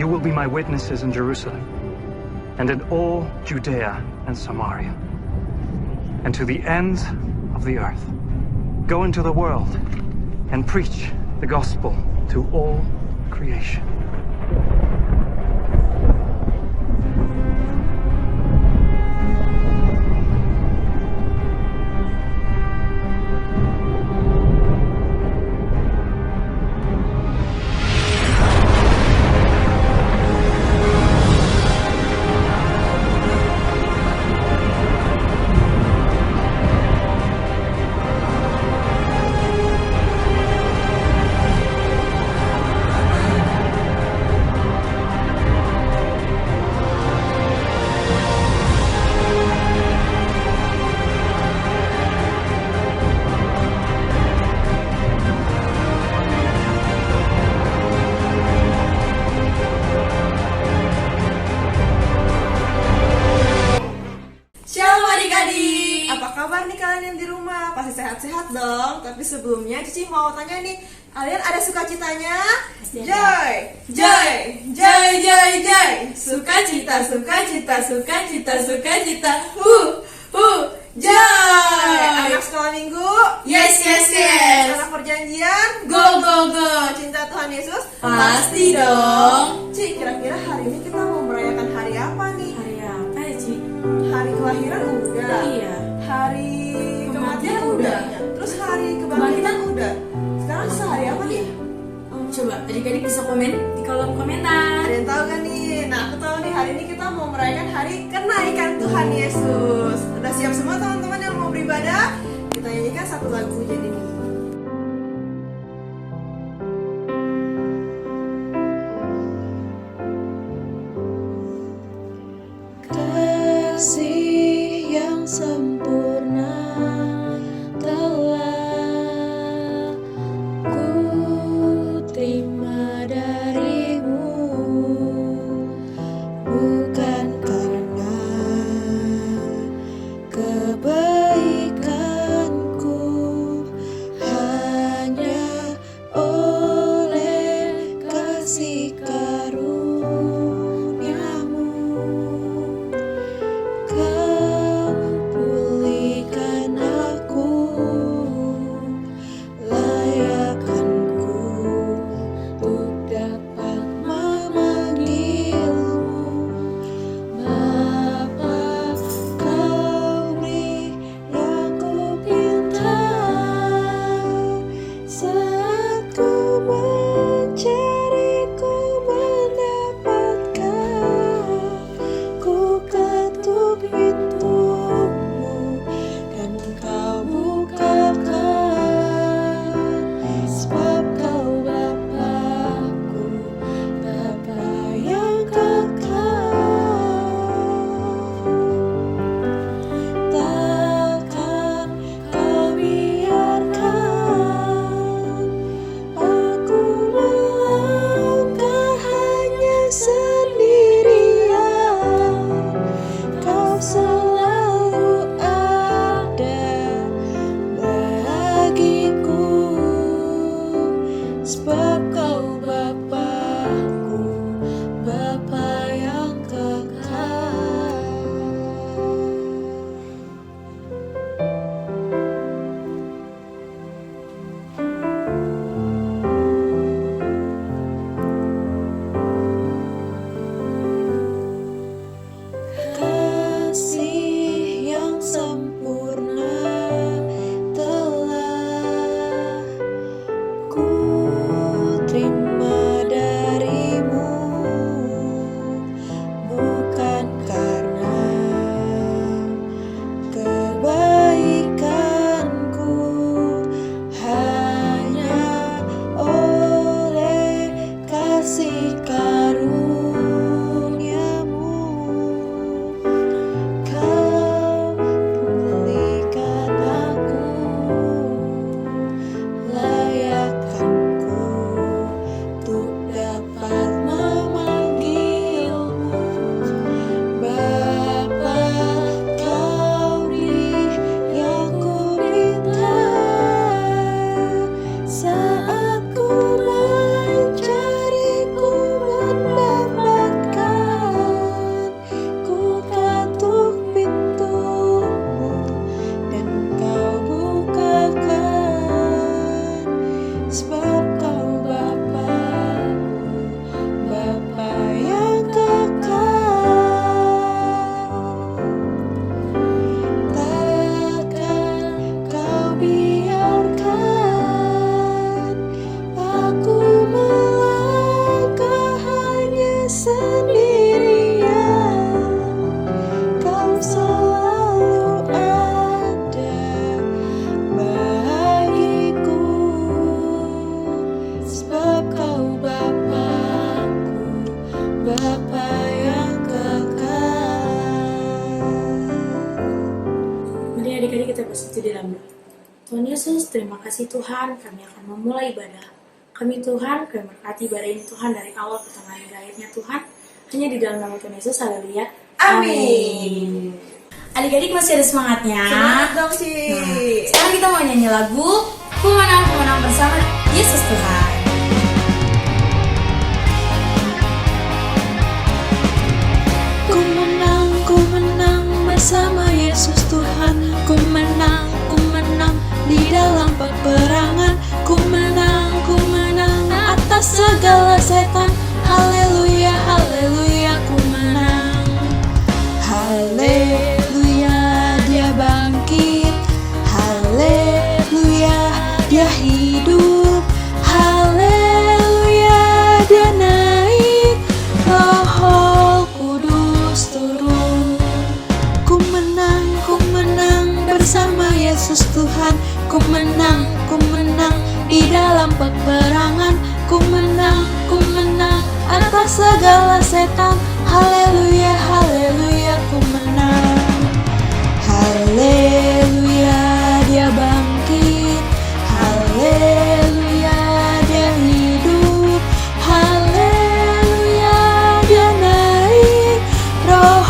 you will be my witnesses in Jerusalem, and in all Judea and Samaria, and to the ends of the earth. Go into the world and preach the gospel to all creation. Pasti sehat-sehat dong. Tapi sebelumnya Cici mau tanya nih, kalian ada sukacitanya? Joy, joy, joy, joy, joy. Sukacita, sukacita, sukacita, sukacita. Joy. Anak sekolah minggu? Yes, yes, yes. Anak perjanjian? Go, go, go. Cinta Tuhan Yesus? Pasti dong. Ci, kira-kira hari ini kita mau merayakan hari apa nih? Hari apa ya, Ci? Hari kelahiran udah. Iya. Hari kematian udah. Terus hari kebangkitan udah. Sekarang sehari apa nih? Coba adik-adik bisa komen di kolom komentar. Ada yang tahu kan nih? Nah, aku tahu nih, hari ini kita mau merayakan hari kenaikan Tuhan Yesus. Udah siap semua teman-teman yang mau beribadah? Kita nyanyikan satu lagu jadi nih. Kasih yang sempurna telah ku terima darimu, bukan karena kebaikanku, hanya oleh kasih karuniamu. bersatu dalam doa. Tuhan Yesus, terima kasih Tuhan, kami akan memulai ibadah. Kami Tuhan, kami berkati ibadah ini Tuhan dari awal ke tengah hingga akhirnya Tuhan. Hanya di dalam nama Tuhan Yesus, haleluya. Amin. Adik-adik masih ada semangatnya? Semangat dong sih. Sekarang kita mau nyanyi lagu Ku Menang bersama Yesus Tuhan. Ku menang bersama Yesus Tuhan. Ku menang di dalam peperangan. Ku menang atas segala setan. Haleluya, haleluya, ku menang. Haleluya, dia bangkit. Haleluya, dia hidup. Haleluya, dia naik. Roh Kudus turun. Ku menang bersama Yesus Tuhan. Ku menang di dalam peperangan. Ku menang atas segala setan. Haleluya, haleluya, ku menang. Haleluya, dia bangkit. Haleluya, dia hidup. Haleluya, dia naik. Roh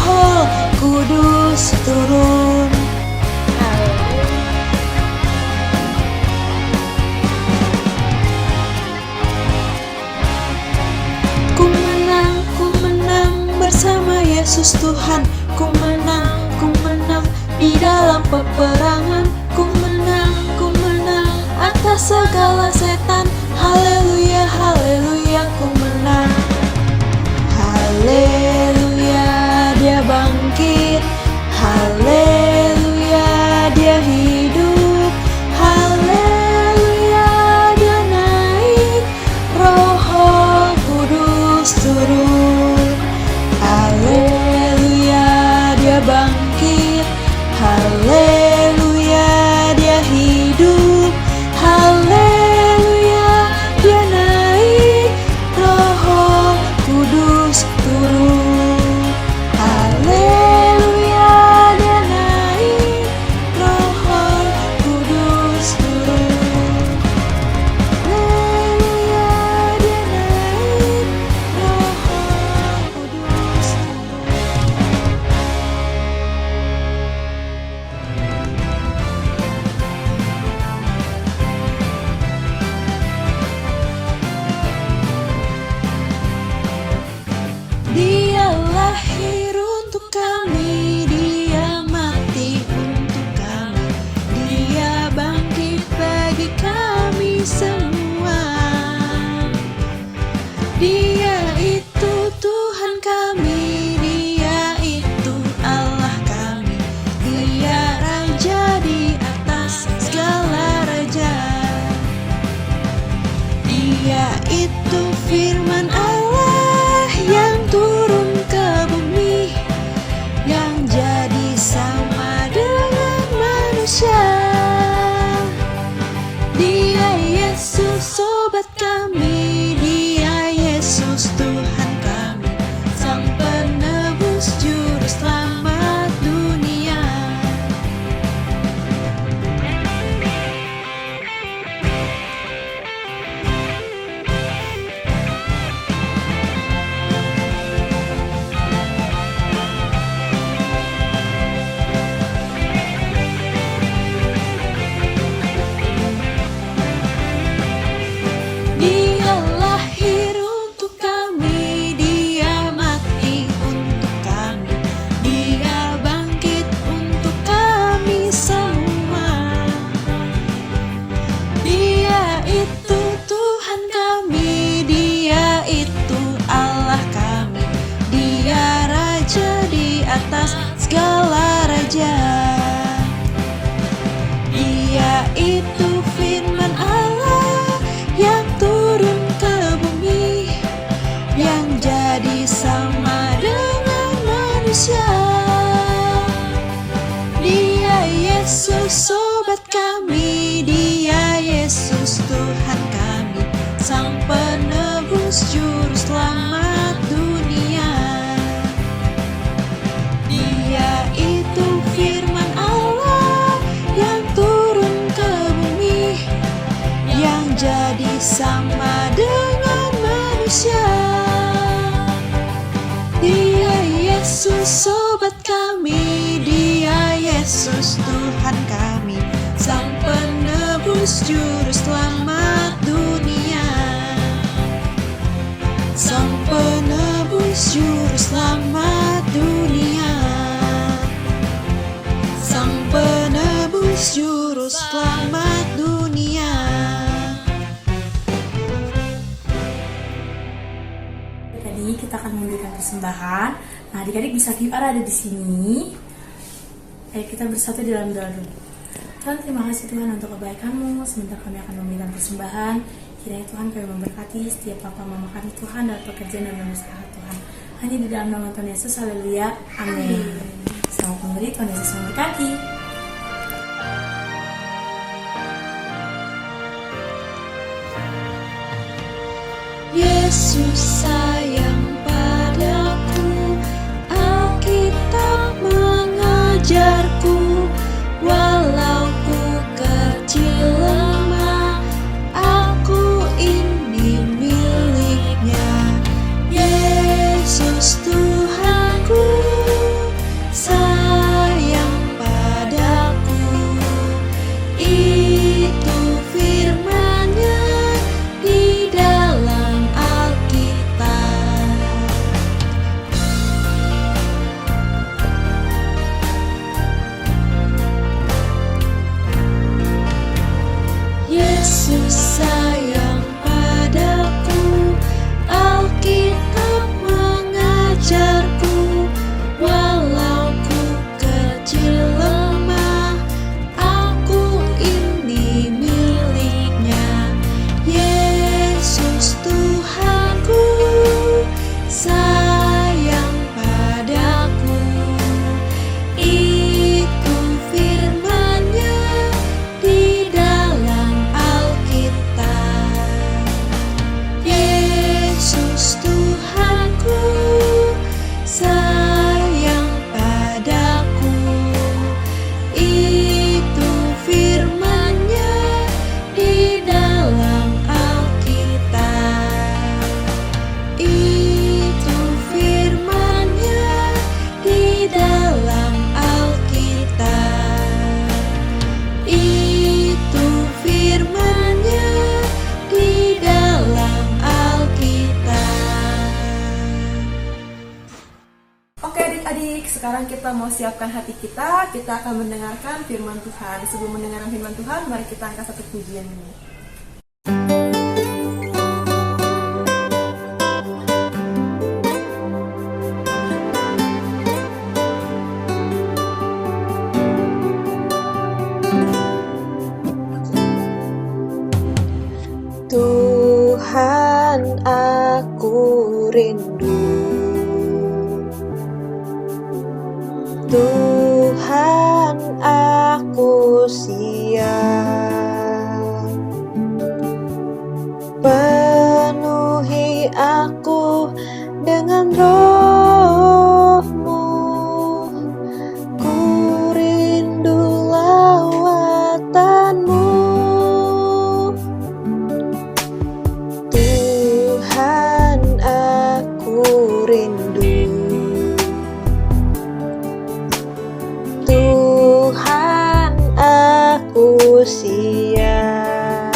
Kudus turun. Ku menang bersama Yesus Tuhan. Ku menang di dalam peperangan. Ku menang atas segala setan. Haleluya, haleluya, ku menang. Haleluya, dia bangkit. Haleluya, dia hidup. Haleluya, dia naik. Roh Kudus turun. Haleluya, dia bangkit. Haleluya, dia hidup. Haleluya, dia naik. Roh Kudus turun. Haleluya, dia naik. Roh Kudus turun. Haleluya, dia naik. Roh Kudus turun. Dia lahir untuk kami, dia mati untuk kami, dia bangkit bagi kami semua. Dia itu Tuhan kami, dia itu Allah kami, dia Raja di atas segala raja. Dia itu firman Allah yang turun ke bumi, yang jadi sama dengan manusia. Dia Yesus sobat kami, dia Yesus Tuhan kami, sang penebus juru selamat dunia. Dia lahir untuk kami, dia mati untuk kami, dia bangkit untuk kami semua. Dia itu Tuhan kami, dia itu Allah kami, dia Raja di atas segala raja. Dia itu firman Allah yang turun ke bumi, yang jadi sama dengan manusia. Dia Yesus sobat kami, dia Yesus Tuhan kami, sang penebus juru selamat dunia. Dia itu firman Allah yang turun sama dengan manusia. Dia Yesus sobat kami, Dia Yesus Tuhan kami, Sang penebus juru selamat dunia. Sang penebus juru selamat dunia. Sang penebus juru selamat dunia. Tadi kita akan memberikan persembahan. Nah, adik-adik bisa QR ada di sini. Ayo kita bersatu di dalam doa dulu. Tuhan, terima kasih Tuhan untuk kebaikan-Mu. Sebentar kami akan memberikan persembahan. Kiranya Tuhan kami memberkati setiap papa mama kami Tuhan dalam pekerjaan dan berusaha Tuhan. Hanya di dalam nama Tuhan Yesus, haleluya, amin. Selamat memberi, Tuhan Yesus memberkati. Yesus sayang padaku, Alkitab mengajarku, walau ku kecil lemah, aku ini miliknya. Yesus Tuhanku sayang padaku, itu firman-Nya di dalam Alkitab. Yesus sayang padaku, Alkitab mengajarku, walau ku kecil lemah, aku ini miliknya. Yesus Tuhanku sayang padaku, itu firman-Nya di dalam Alkitab. Yesus Tuhanku sayang padaku, itu firman-Nya di dalam Alkitab. Itu firman-Nya di dalam Alkitab. Itu firman-Nya di dalam Alkitab. Oke adik-adik, sekarang kita mau siapkan hati kita. Kita akan mendengarkan firman Tuhan. Sebelum mendengarkan firman Tuhan, mari kita angkat satu pujian ini. Tuhan, aku rindu. Tuhan, aku siap. Penuhi aku dengan Roh-Mu. Ku rindu lawatan-Mu. Tuhan, aku rindu. Tuhan, aku siap.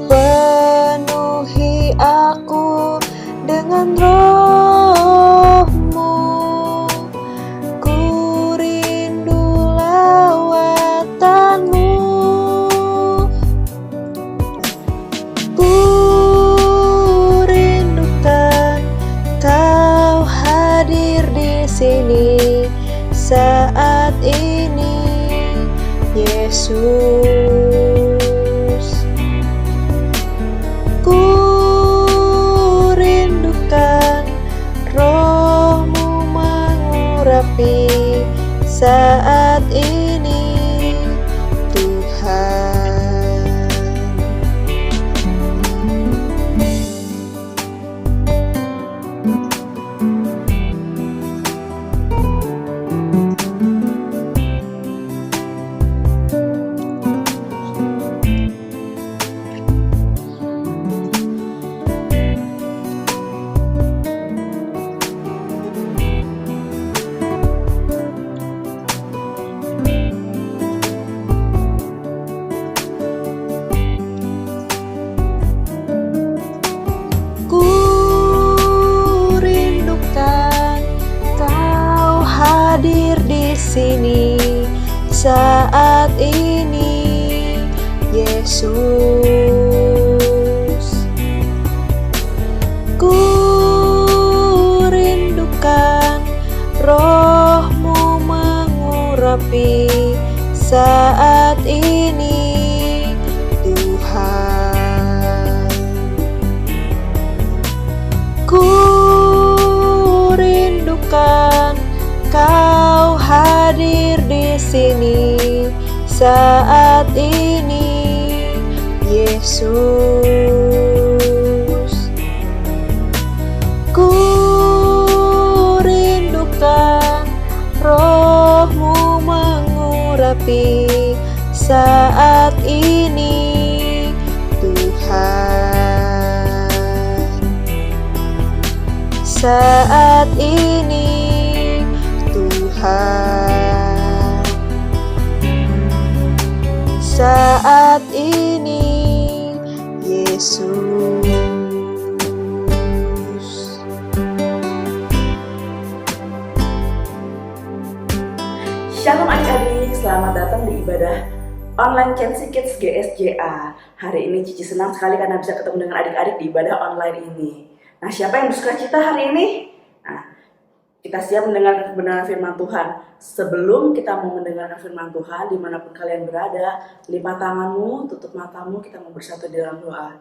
Penuhi aku dengan Roh-Mu. Ku rindu lawatan-Mu. Ku rindukan Kau hadir di sini saat ini, Yesus. Ku rindukan Roh-Mu mengurapi saat ini, Tuhan. sini saat ini, Yesus. Ku rindukan Roh-Mu mengurapi saat ini, Tuhan. Ku rindukan Kau hadir di sini saat ini, Yesus. Ku rindukan Roh-Mu mengurapi saat ini, Tuhan. Saat ini, Tuhan. Saat ini, Yesus. Shalom adik-adik, selamat datang di ibadah online Chelsea Kids GSJA. Hari ini Cici senang sekali karena bisa ketemu dengan adik-adik di ibadah online ini. Nah, siapa yang bersuka cita hari ini? Nah, kita siap mendengarkan kebenaran firman Tuhan. Sebelum kita mau mendengarkan firman Tuhan, dimanapun kalian berada, lipat tanganmu, tutup matamu, kita mau bersatu di dalam doa.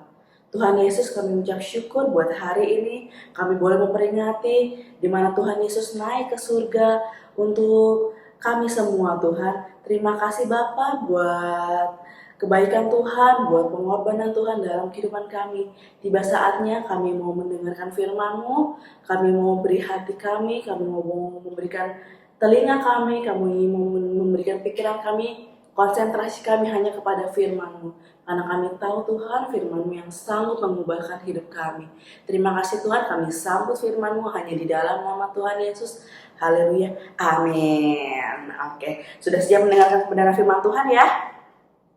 Tuhan Yesus, kami mengucap syukur buat hari ini. Kami boleh memperingati di mana Tuhan Yesus naik ke surga untuk kami semua, Tuhan. Terima kasih Bapa buat kebaikan Tuhan, buat pengorbanan Tuhan dalam kehidupan kami. Tiba saatnya kami mau mendengarkan firman-Mu, kami mau beri hati kami mau memberikan telinga kami mau memberikan pikiran kami, konsentrasi kami hanya kepada firman-Mu. Karena kami tahu Tuhan, firman-Mu yang sanggup mengubahkan hidup kami. Terima kasih Tuhan, kami sambut firman-Mu hanya di dalam nama Tuhan Yesus. Haleluya, amin. Oke, sudah siap mendengarkan kebenaran firman Tuhan ya?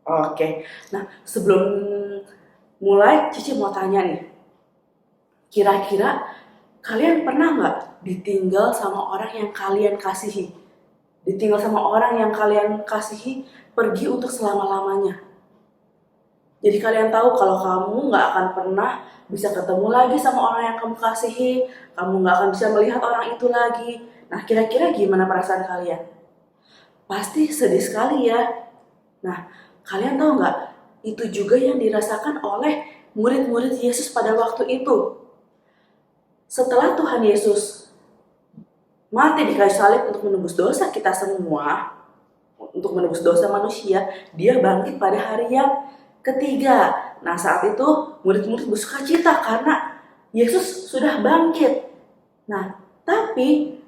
Oke, nah sebelum mulai Cici mau tanya nih, kira-kira kalian pernah nggak ditinggal sama orang yang kalian kasihi? Ditinggal sama orang yang kalian kasihi pergi untuk selama-lamanya. Jadi kalian tahu kalau kamu nggak akan pernah bisa ketemu lagi sama orang yang kamu kasihi, kamu nggak akan bisa melihat orang itu lagi. Nah, kira-kira gimana perasaan kalian? Pasti sedih sekali ya. Nah, kalian tahu nggak? Itu juga yang dirasakan oleh murid-murid Yesus pada waktu itu. Setelah Tuhan Yesus mati di kayu salib untuk menebus dosa kita semua, untuk menebus dosa manusia, dia bangkit pada hari yang ketiga. Nah, saat itu murid-murid bersuka cita karena Yesus sudah bangkit. Nah, tapi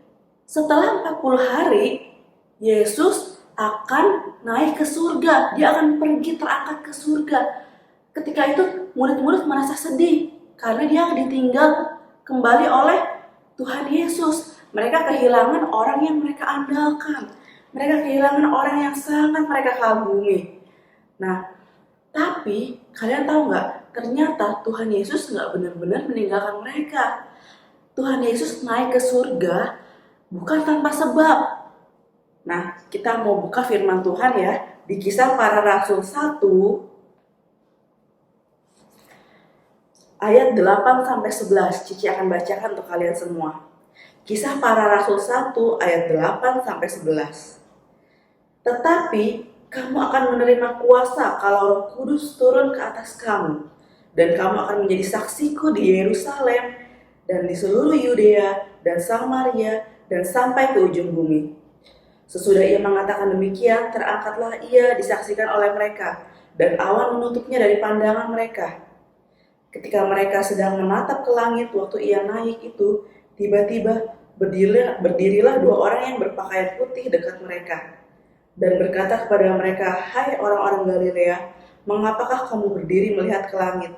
setelah 40 hari, Yesus akan naik ke surga. Dia akan pergi terangkat ke surga. Ketika itu murid-murid merasa sedih karena dia ditinggal kembali oleh Tuhan Yesus. Mereka kehilangan orang yang mereka andalkan. Mereka kehilangan orang yang sangat mereka kagumi. Nah, tapi kalian tahu nggak? Ternyata Tuhan Yesus nggak benar-benar meninggalkan mereka. Tuhan Yesus naik ke surga bukan tanpa sebab. Nah, kita mau buka firman Tuhan ya di Kisah Para Rasul 1 ayat 8-11. Cici akan bacakan untuk kalian semua. Kisah Para Rasul 1 ayat 8-11. Tetapi kamu akan menerima kuasa kalau Roh Kudus turun ke atas kamu, dan kamu akan menjadi saksiku di Yerusalem dan di seluruh Yudea dan Samaria dan sampai ke ujung bumi. Sesudah ia mengatakan demikian, terangkatlah ia disaksikan oleh mereka, dan awan menutupnya dari pandangan mereka. Ketika mereka sedang menatap ke langit waktu ia naik itu, tiba-tiba berdirilah dua orang yang berpakaian putih dekat mereka, dan berkata kepada mereka, "Hai orang-orang Galilea, mengapakah kamu berdiri melihat ke langit?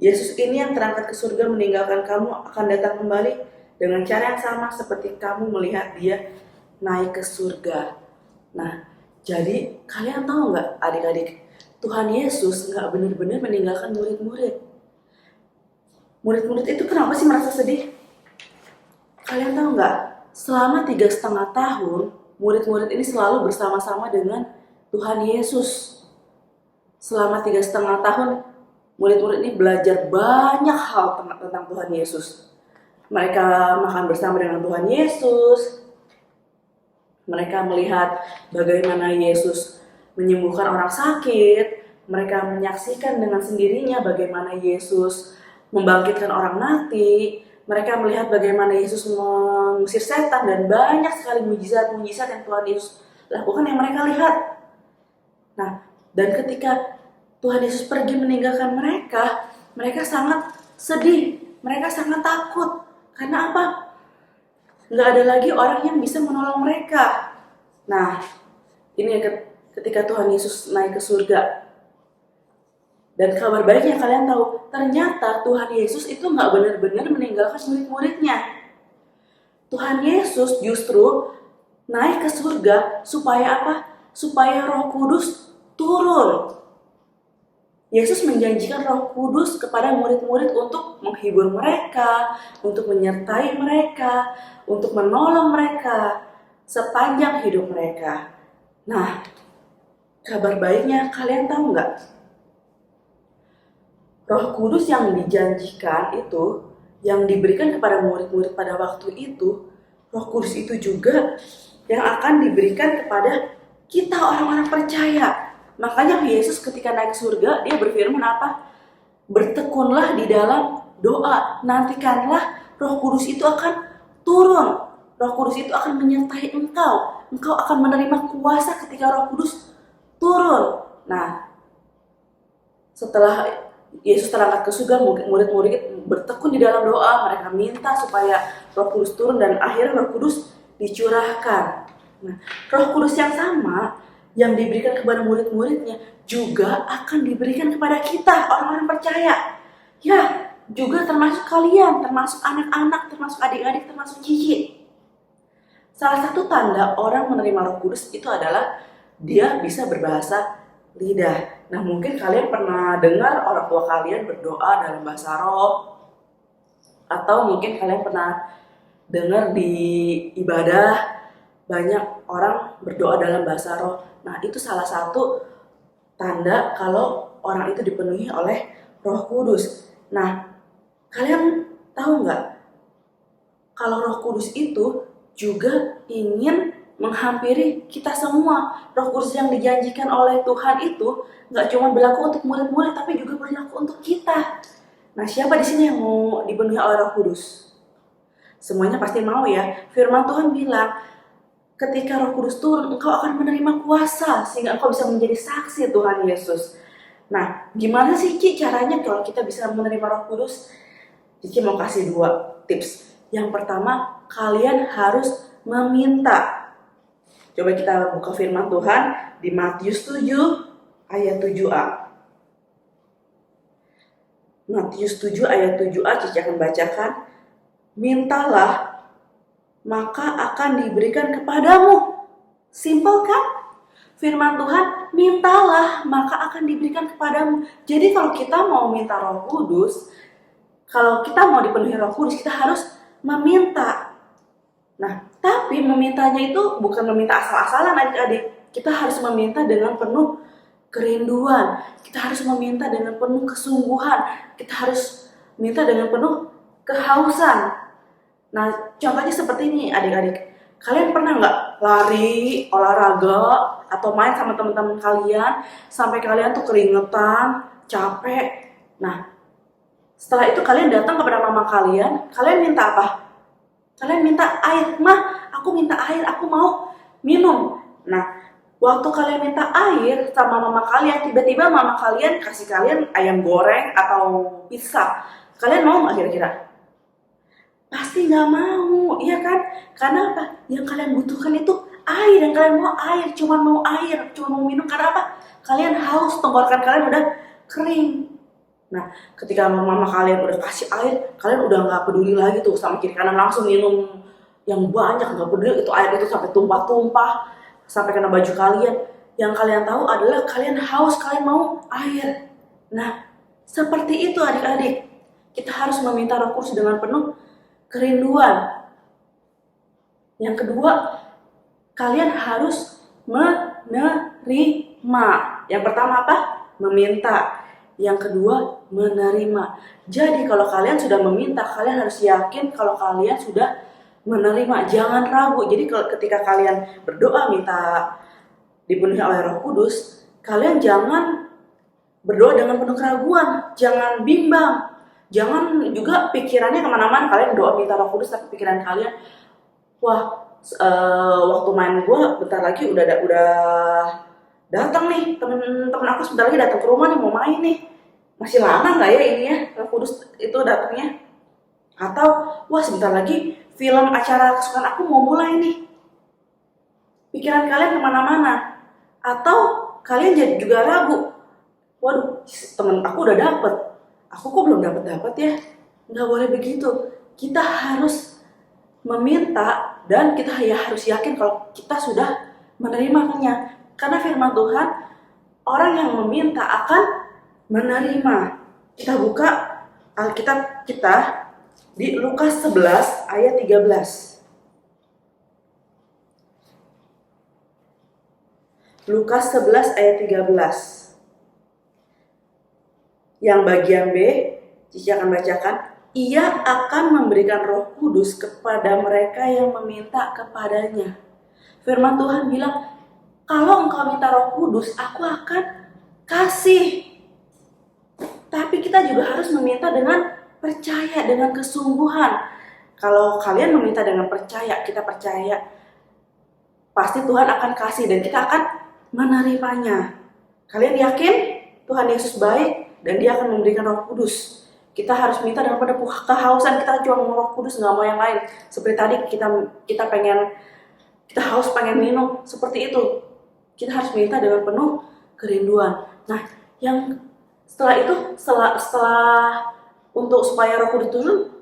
Yesus ini yang terangkat ke surga meninggalkan kamu akan datang kembali dengan cara yang sama seperti kamu melihat dia naik ke surga." Nah, jadi kalian tahu nggak adik-adik, Tuhan Yesus nggak benar-benar meninggalkan murid-murid. Murid-murid itu kenapa sih merasa sedih? Kalian tahu nggak? Selama 3,5 tahun, murid-murid ini selalu bersama-sama dengan Tuhan Yesus. Selama 3,5 tahun, murid-murid ini belajar banyak hal tentang Tuhan Yesus. Mereka makan bersama dengan Tuhan Yesus. Mereka melihat bagaimana Yesus menyembuhkan orang sakit. Mereka menyaksikan dengan sendirinya bagaimana Yesus membangkitkan orang mati. Mereka melihat bagaimana Yesus mengusir setan dan banyak sekali mujizat-mujizat yang Tuhan Yesus lakukan yang mereka lihat. Nah, dan ketika Tuhan Yesus pergi meninggalkan mereka, mereka sangat sedih, mereka sangat takut. Karena apa? Nggak ada lagi orang yang bisa menolong mereka. Nah, ini ketika Tuhan Yesus naik ke surga. Dan kabar baiknya kalian tahu, ternyata Tuhan Yesus itu nggak benar-benar meninggalkan murid-muridnya. Tuhan Yesus justru naik ke surga supaya apa? Supaya Roh Kudus turun. Yesus menjanjikan Roh Kudus kepada murid-murid untuk menghibur mereka, untuk menyertai mereka, untuk menolong mereka sepanjang hidup mereka. Nah, kabar baiknya kalian tahu nggak? Roh Kudus yang dijanjikan itu, yang diberikan kepada murid-murid pada waktu itu, Roh Kudus itu juga yang akan diberikan kepada kita orang-orang percaya. Makanya Yesus ketika naik surga, dia berfirman apa? Bertekunlah di dalam doa, nantikanlah Roh Kudus itu akan turun. Roh Kudus itu akan menyertai engkau. Engkau akan menerima kuasa ketika Roh Kudus turun. Nah, setelah Yesus terangkat ke surga, murid-murid bertekun di dalam doa, mereka minta supaya Roh Kudus turun dan akhirnya Roh Kudus dicurahkan. Nah, Roh Kudus yang sama yang diberikan kepada murid-muridnya juga akan diberikan kepada kita, orang-orang percaya. Ya, juga termasuk kalian, termasuk anak-anak, termasuk adik-adik, termasuk cici. Salah satu tanda orang menerima Roh Kudus itu adalah dia bisa berbahasa lidah. Nah, mungkin kalian pernah dengar orang tua kalian berdoa dalam bahasa roh, atau mungkin kalian pernah dengar di ibadah banyak orang berdoa dalam bahasa roh. Nah, itu salah satu tanda kalau orang itu dipenuhi oleh Roh Kudus. Nah, kalian tahu nggak kalau Roh Kudus itu juga ingin menghampiri kita semua. Roh Kudus yang dijanjikan oleh Tuhan itu nggak cuma berlaku untuk murid-murid, tapi juga berlaku untuk kita. Nah, siapa di sini yang mau dipenuhi oleh Roh Kudus? Semuanya pasti mau ya. Firman Tuhan bilang, ketika Roh Kudus turun, engkau akan menerima kuasa sehingga engkau bisa menjadi saksi Tuhan Yesus. Nah, gimana sih Ci caranya kalau kita bisa menerima Roh Kudus? Cici mau kasih 2 tips. Yang pertama, kalian harus meminta. Coba kita buka firman Tuhan di Matius 7 ayat 7a. Matius 7 ayat 7a, Cici akan bacakan. Mintalah, maka akan diberikan kepadamu. Simpel kan? Firman Tuhan, mintalah, maka akan diberikan kepadamu. Jadi kalau kita mau minta Roh Kudus, kalau kita mau dipenuhi Roh Kudus, kita harus meminta. Nah, tapi memintanya itu bukan meminta asal-asalan adik-adik. Kita harus meminta dengan penuh kerinduan. Kita harus meminta dengan penuh kesungguhan. Kita harus minta dengan penuh kehausan. Nah, contohnya seperti ini adik-adik. Kalian pernah nggak lari, olahraga, atau main sama teman-teman kalian sampai kalian tuh keringetan, capek. Nah, setelah itu kalian datang kepada mama kalian minta apa? Kalian minta air. Mah, aku minta air, aku mau minum. Nah, waktu kalian minta air sama mama kalian, tiba-tiba mama kalian kasih kalian ayam goreng atau pizza. Kalian mau nggak kira-kira? Pasti nggak mau, iya kan? Karena apa? Yang kalian butuhkan itu air, yang kalian mau air, cuma mau air, cuma mau minum. Karena apa? Kalian haus, tenggorokan kalian udah kering. Nah, ketika mama kalian udah kasih air, kalian udah nggak peduli lagi tuh sama kiri kanan, langsung minum yang banyak, nggak peduli itu air itu sampai tumpah-tumpah, sampai kena baju kalian. Yang kalian tahu adalah kalian haus, kalian mau air. Nah, seperti itu adik-adik. Kita harus meminta Roh Kudus dengan penuh kerinduan. Yang kedua, kalian harus menerima. Yang pertama apa? Meminta. Yang kedua, menerima. Jadi kalau kalian sudah meminta, kalian harus yakin kalau kalian sudah menerima. Jangan ragu. Jadi ketika kalian berdoa minta dipenuhi oleh Roh Kudus, kalian jangan berdoa dengan penuh keraguan. Jangan bimbang. Jangan juga pikirannya kemana-mana. Kalian doa minta Roh Kudus, tapi pikiran kalian, wah, waktu main gue bentar lagi udah datang nih, temen aku sebentar lagi datang ke rumah nih, mau main nih, masih lama nggak ya ini ya Roh Kudus itu datangnya? Atau wah, sebentar lagi film acara kesukaan aku mau mulai nih. Pikiran kalian kemana-mana. Atau kalian jadi juga ragu, waduh, temen aku udah dapet, aku kok belum dapet ya? Nggak boleh begitu. Kita harus meminta dan kita harus yakin kalau kita sudah menerimanya. Karena firman Tuhan, orang yang meminta akan menerima. Kita buka Alkitab kita di Lukas 11 ayat 13. Lukas 11 ayat 13. Yang bagian B, Cici akan bacakan. Ia akan memberikan Roh Kudus kepada mereka yang meminta kepadanya. Firman Tuhan bilang, kalau engkau minta Roh Kudus, aku akan kasih. Tapi kita juga harus meminta dengan percaya, dengan kesungguhan. Kalau kalian meminta dengan percaya, kita percaya, pasti Tuhan akan kasih dan kita akan menerimanya. Kalian yakin Tuhan Yesus baik dan Dia akan memberikan Roh Kudus? Kita harus minta dengan penuh kehausan. Kita cuma mau Roh Kudus, nggak mau yang lain. Seperti tadi kita haus pengen minum, seperti itu. Kita harus minta dengan penuh kerinduan. Nah, yang setelah itu, setelah untuk supaya Roh Kudus turun,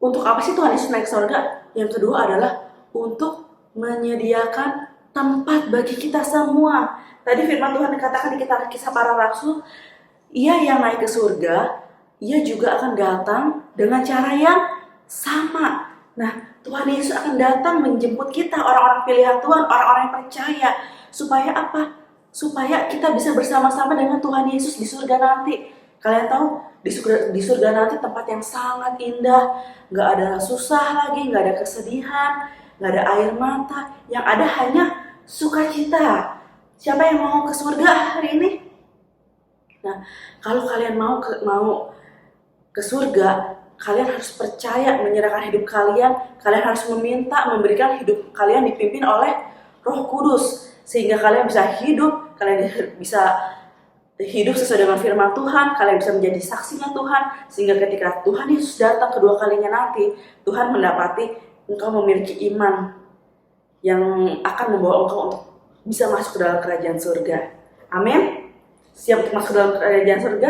untuk apa sih Tuhan Yesus naik ke surga? Yang kedua adalah untuk menyediakan tempat bagi kita semua. Tadi firman Tuhan dikatakan di Kisah Para Rasul, Ia yang naik ke surga, Ia juga akan datang dengan cara yang sama. Nah, Tuhan Yesus akan datang menjemput kita, orang-orang pilihan Tuhan, orang-orang yang percaya. Supaya apa? Supaya kita bisa bersama-sama dengan Tuhan Yesus di surga nanti. Kalian tahu, di surga nanti tempat yang sangat indah. Gak ada susah lagi, gak ada kesedihan, gak ada air mata. Yang ada hanya sukacita. Siapa yang mau ke surga hari ini? Nah, kalau kalian mau ke surga, kalian harus percaya, menyerahkan hidup kalian harus meminta, memberikan hidup kalian dipimpin oleh Roh Kudus, sehingga kalian bisa hidup sesuai dengan firman Tuhan, kalian bisa menjadi saksinya Tuhan, sehingga ketika Tuhan Yesus datang kedua kalinya nanti, Tuhan mendapati engkau memiliki iman yang akan membawa engkau untuk bisa masuk ke dalam kerajaan surga. Amin. Siap untuk masuk ke dalam kerajaan surga?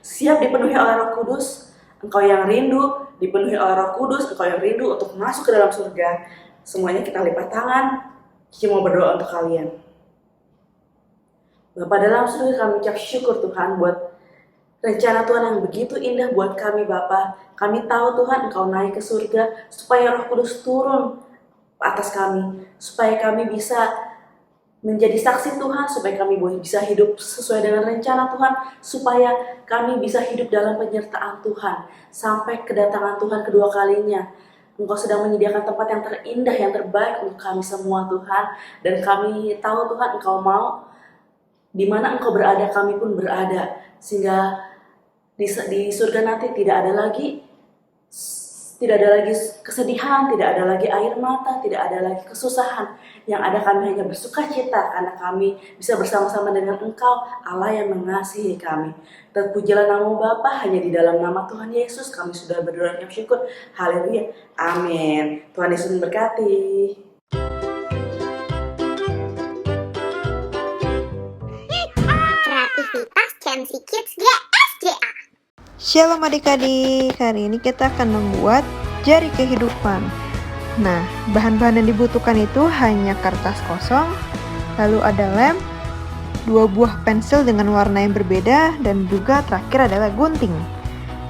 Siap dipenuhi oleh Roh Kudus? Engkau yang rindu dipenuhi oleh Roh Kudus, engkau yang rindu untuk masuk ke dalam surga. Semuanya kita lipat tangan. Cici mau berdoa untuk kalian. Bapa dalam surga, kami ucap syukur Tuhan buat rencana Tuhan yang begitu indah buat kami Bapa. Kami tahu Tuhan Engkau naik ke surga supaya Roh Kudus turun atas kami, supaya kami bisa menjadi saksi Tuhan, supaya kami bisa hidup sesuai dengan rencana Tuhan, supaya kami bisa hidup dalam penyertaan Tuhan sampai kedatangan Tuhan kedua kalinya. Engkau sedang menyediakan tempat yang terindah, yang terbaik untuk kami semua Tuhan, dan kami tahu Tuhan Engkau mau di mana Engkau berada, kami pun berada, sehingga di surga nanti tidak ada lagi kesedihan, tidak ada lagi air mata, tidak ada lagi kesusahan. Yang ada kami hanya bersuka cita karena kami bisa bersama-sama dengan Engkau, Allah yang mengasihi kami. Terpujilah nama Bapa, hanya di dalam nama Tuhan Yesus kami sudah berdoa dan syukur. Haleluya. Amin. Tuhan Yesus memberkati. Kreativitas Chelsea Kids GSJA. Shalom adik-adik, hari ini kita akan membuat jari kehidupan. Nah, bahan-bahan yang dibutuhkan itu hanya kertas kosong, lalu ada lem, 2 buah pensil dengan warna yang berbeda, dan juga terakhir adalah gunting.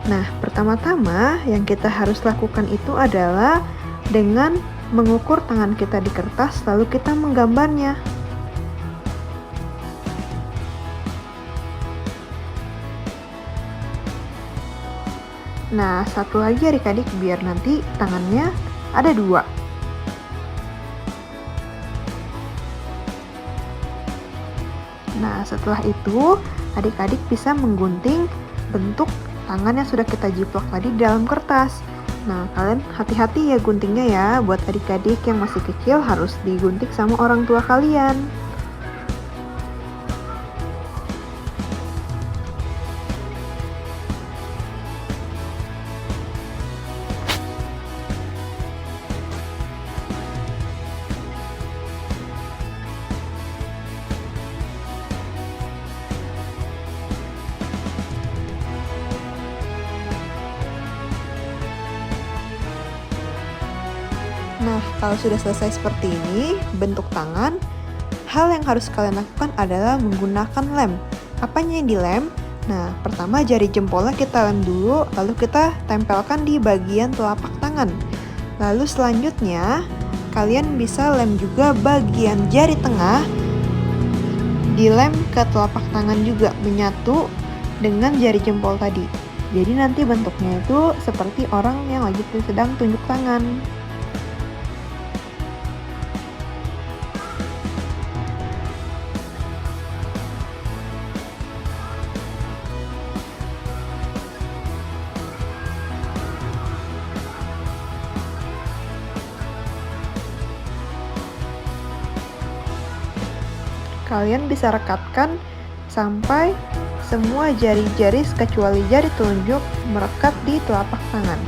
Nah, pertama-tama yang kita harus lakukan itu adalah dengan mengukur tangan kita di kertas lalu kita menggambarnya. Nah, satu lagi adik-adik biar nanti tangannya ada 2. Nah, setelah itu adik-adik bisa menggunting bentuk tangan yang sudah kita jiplak tadi di dalam kertas. Nah, kalian hati-hati ya guntingnya ya. Buat adik-adik yang masih kecil harus digunting sama orang tua kalian. Nah, kalau sudah selesai seperti ini, bentuk tangan, hal yang harus kalian lakukan adalah menggunakan lem. Apanya yang dilem? Nah, pertama jari jempolnya kita lem dulu, lalu kita tempelkan di bagian telapak tangan. Lalu selanjutnya, kalian bisa lem juga bagian jari tengah, dilem ke telapak tangan juga, menyatu dengan jari jempol tadi. Jadi nanti bentuknya itu seperti orang yang lagi sedang tunjuk tangan. Kalian bisa rekatkan sampai semua jari-jari kecuali jari telunjuk merekat di telapak tangan.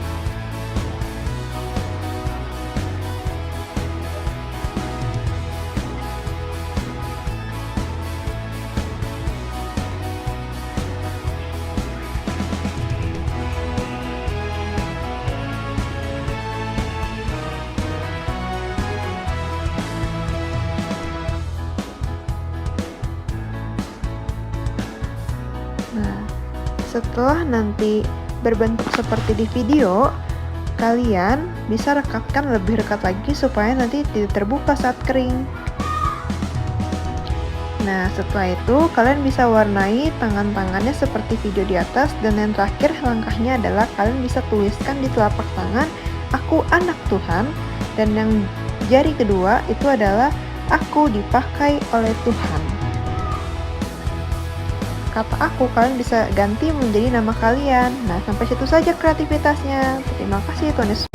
Nah, setelah nanti berbentuk seperti di video, kalian bisa rekatkan lebih dekat lagi supaya nanti tidak terbuka saat kering. Nah, setelah itu kalian bisa warnai tangan-tangannya seperti video di atas, dan yang terakhir langkahnya adalah kalian bisa tuliskan di telapak tangan, "Aku anak Tuhan", dan yang jari kedua itu adalah "Aku dipakai oleh Tuhan". Kata "aku" kalian bisa ganti menjadi nama kalian. Nah, sampai situ saja kreativitasnya. Terima kasih Tuhan Yesus.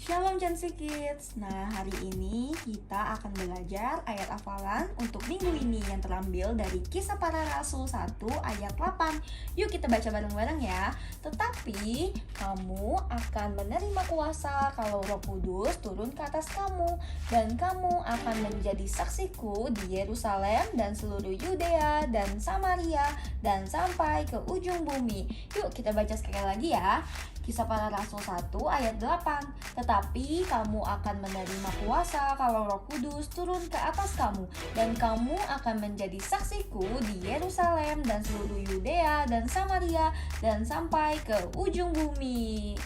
Shalom Chancy Kids. Nah, hari ini kita akan belajar ayat hafalan untuk minggu ini yang terambil dari Kisah Para Rasul 1 ayat 8. Yuk kita baca bareng-bareng ya. Tetapi kamu akan menerima kuasa kalau Roh Kudus turun ke atas kamu, dan kamu akan menjadi saksiku di Yerusalem dan seluruh Yudea dan Samaria dan sampai ke ujung bumi. Yuk kita baca sekali lagi ya. Kisah Para Rasul 1 ayat 8. Tetapi kamu akan menerima kuasa kalau Roh Kudus turun ke atas kamu, dan kamu akan menjadi saksiku di Yerusalem dan seluruh Yudea dan Samaria dan sampai ke ujung bumi.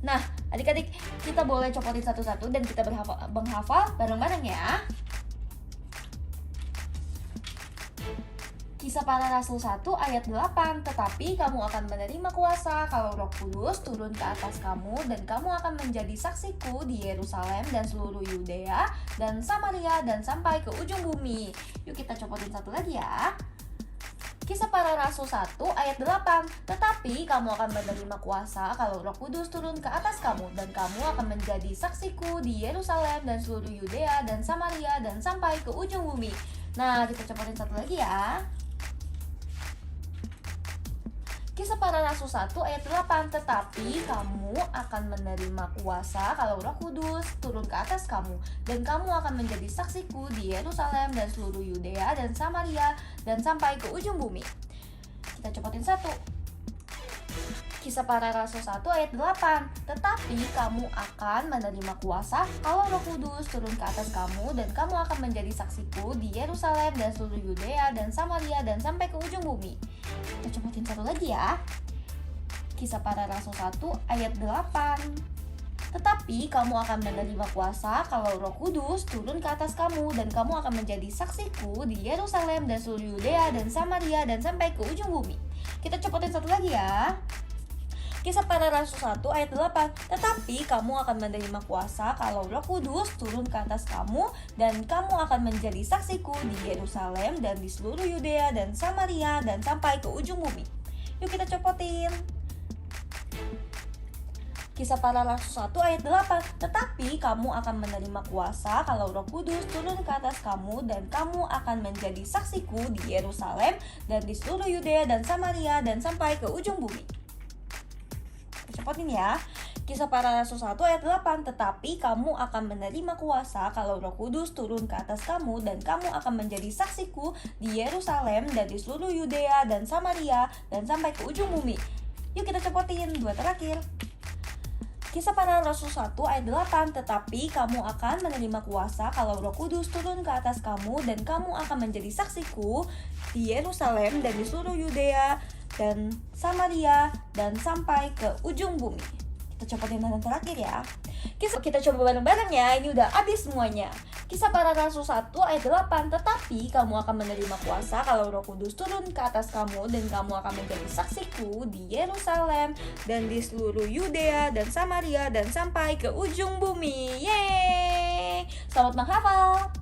Nah, adik-adik, kita boleh copotin satu-satu dan kita menghafal bareng-bareng ya. Kisah Para Rasul 1 ayat 8. Tetapi kamu akan menerima kuasa kalau Roh Kudus turun ke atas kamu, dan kamu akan menjadi saksiku di Yerusalem dan seluruh Yudea dan Samaria dan sampai ke ujung bumi. Yuk kita copotin satu lagi ya. Kisah Para Rasul 1 ayat 8. Tetapi kamu akan menerima kuasa kalau Roh Kudus turun ke atas kamu, dan kamu akan menjadi saksiku di Yerusalem dan seluruh Yudea dan Samaria dan sampai ke ujung bumi. Nah, kita copotin satu lagi ya. Kisah Para Rasul 1 ayat 8. Tetapi kamu akan menerima kuasa kalau Roh Kudus turun ke atas kamu, dan kamu akan menjadi saksiku di Yerusalem dan seluruh Yudea dan Samaria dan sampai ke ujung bumi. Kita copotin satu. Kisah Para Rasul 1 ayat 8. Tetapi kamu akan menerima kuasa kalau Roh Kudus turun ke atas kamu, dan kamu akan menjadi saksiku di Yerusalem dan seluruh Yudea dan Samaria dan sampai ke ujung bumi. Kita copotin satu lagi ya. Kisah Para Rasul 1 ayat 8. Tetapi kamu akan menerima kuasa kalau Roh Kudus turun ke atas kamu, dan kamu akan menjadi saksiku di Yerusalem dan seluruh Yudea dan Samaria dan sampai ke ujung bumi. Kita copotin satu lagi ya. Kisah Para Rasul 1 ayat 8. Tetapi kamu akan menerima kuasa kalau Roh Kudus turun ke atas kamu, dan kamu akan menjadi saksiku di Yerusalem dan di seluruh Yudea dan Samaria dan sampai ke ujung bumi. Yuk kita copotin. Kisah Para Rasul 1 ayat 8. Tetapi kamu akan menerima kuasa kalau Roh Kudus turun ke atas kamu, dan kamu akan menjadi saksiku di Yerusalem dan di seluruh Yudea dan Samaria dan sampai ke ujung bumi. Cepotin ya. Kisah Para Rasul 1 ayat 8. Tetapi kamu akan menerima kuasa kalau Roh Kudus turun ke atas kamu, dan kamu akan menjadi saksiku di Yerusalem dan di seluruh Yudea dan Samaria dan sampai ke ujung bumi. Yuk kita cepotin, dua terakhir. Kisah Para Rasul 1 ayat 8. Tetapi kamu akan menerima kuasa kalau Roh Kudus turun ke atas kamu, dan kamu akan menjadi saksiku di Yerusalem dan di seluruh Yudea dan Samaria dan sampai ke ujung bumi. Kita copotin yang terakhir ya. Kita coba bareng-bareng ya. Ini udah habis semuanya. Kisah Para Rasul 1 ayat 8. Tetapi kamu akan menerima kuasa kalau Roh Kudus turun ke atas kamu, dan kamu akan menjadi saksiku di Yerusalem dan di seluruh Yudea dan Samaria dan sampai ke ujung bumi. Yeay! Selamat menghafal.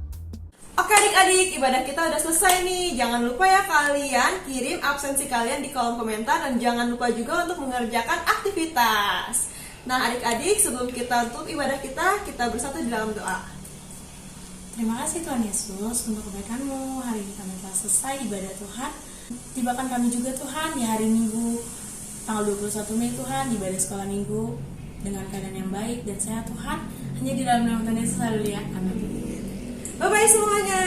Oke adik-adik, ibadah kita udah selesai nih. Jangan lupa ya kalian kirim absensi kalian di kolom komentar, dan jangan lupa juga untuk mengerjakan aktivitas. Nah adik-adik, sebelum kita tutup ibadah kita bersatu di dalam doa. Terima kasih Tuhan Yesus untuk kebaikan-Mu. Hari ini kami telah selesai ibadah Tuhan. Tibakan kami juga Tuhan di hari Minggu tanggal 21 Mei Tuhan, di ibadah sekolah Minggu dengan keadaan yang baik dan sehat Tuhan. Hanya di dalam nama Tuhan Yesus haleluya. Amin. Bye-bye semuanya.